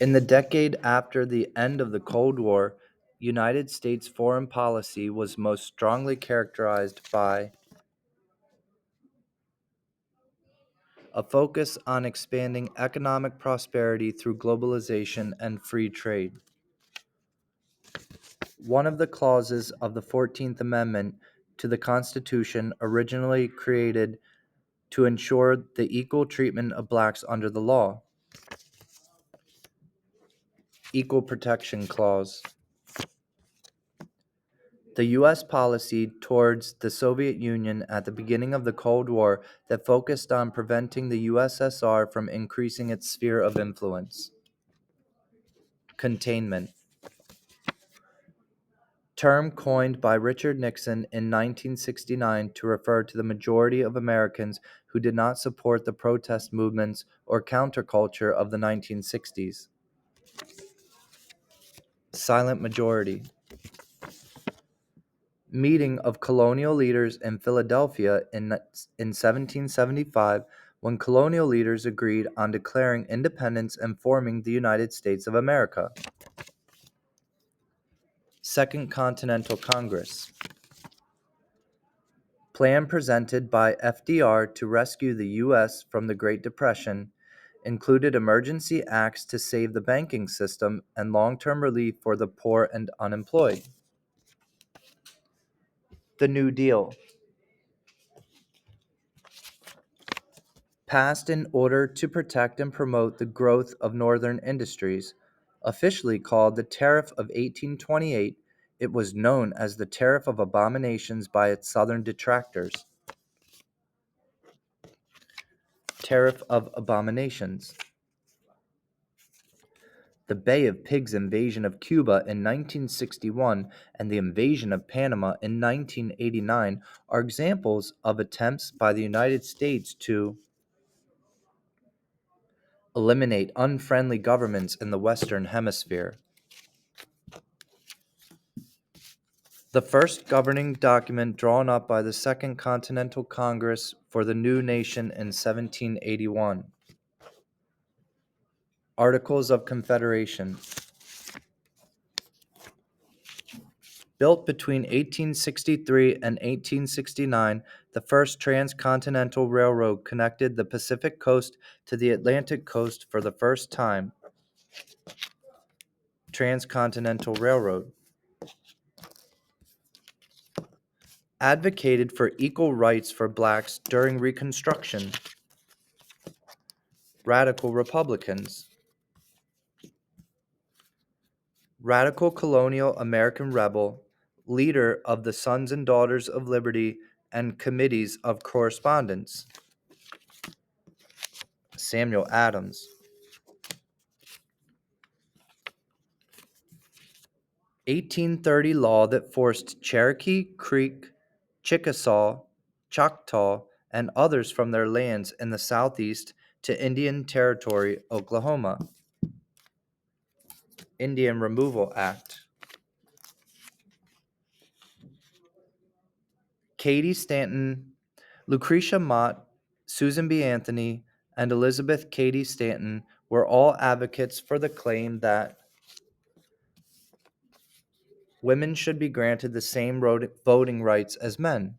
In the decade after the end of the Cold War, United States foreign policy was most strongly characterized by a focus on expanding economic prosperity through globalization and free trade. One of the clauses of the 14th Amendment to the Constitution originally created to ensure the equal treatment of blacks under the law. Equal Protection Clause. The U.S. policy towards the Soviet Union at the beginning of the Cold War that focused on preventing the USSR from increasing its sphere of influence. Containment. Term coined by Richard Nixon in 1969 to refer to the majority of Americans who did not support the protest movements or counterculture of the 1960s. Silent majority. Meeting of colonial leaders in Philadelphia in 1775 when colonial leaders agreed on declaring independence and forming the United States of America. Second Continental Congress. Plan presented by FDR to rescue the U.S. from the Great Depression included emergency acts to save the banking system and long-term relief for the poor and unemployed. The New Deal. Passed in order to protect and promote the growth of northern industries. Officially called the Tariff of 1828, it was known as the Tariff of Abominations by its southern detractors. Tariff of Abominations. The Bay of Pigs invasion of Cuba in 1961 and the invasion of Panama in 1989 are examples of attempts by the United States to eliminate unfriendly governments in the Western Hemisphere. The first governing document drawn up by the Second Continental Congress for the new nation in 1781. Articles of Confederation. Built between 1863 and 1869, the first transcontinental railroad connected the Pacific coast to the Atlantic coast for the first time. Transcontinental Railroad. Advocated for equal rights for blacks during Reconstruction. Radical Republicans. Radical colonial American rebel, leader of the Sons and Daughters of Liberty and Committees of Correspondence. Samuel Adams. 1830 law that forced Cherokee, Creek, Chickasaw, Choctaw, and others from their lands in the Southeast to Indian Territory, Oklahoma. Indian Removal Act. Cady Stanton, Lucretia Mott, Susan B. Anthony, and Elizabeth Cady Stanton were all advocates for the claim that women should be granted the same voting rights as men.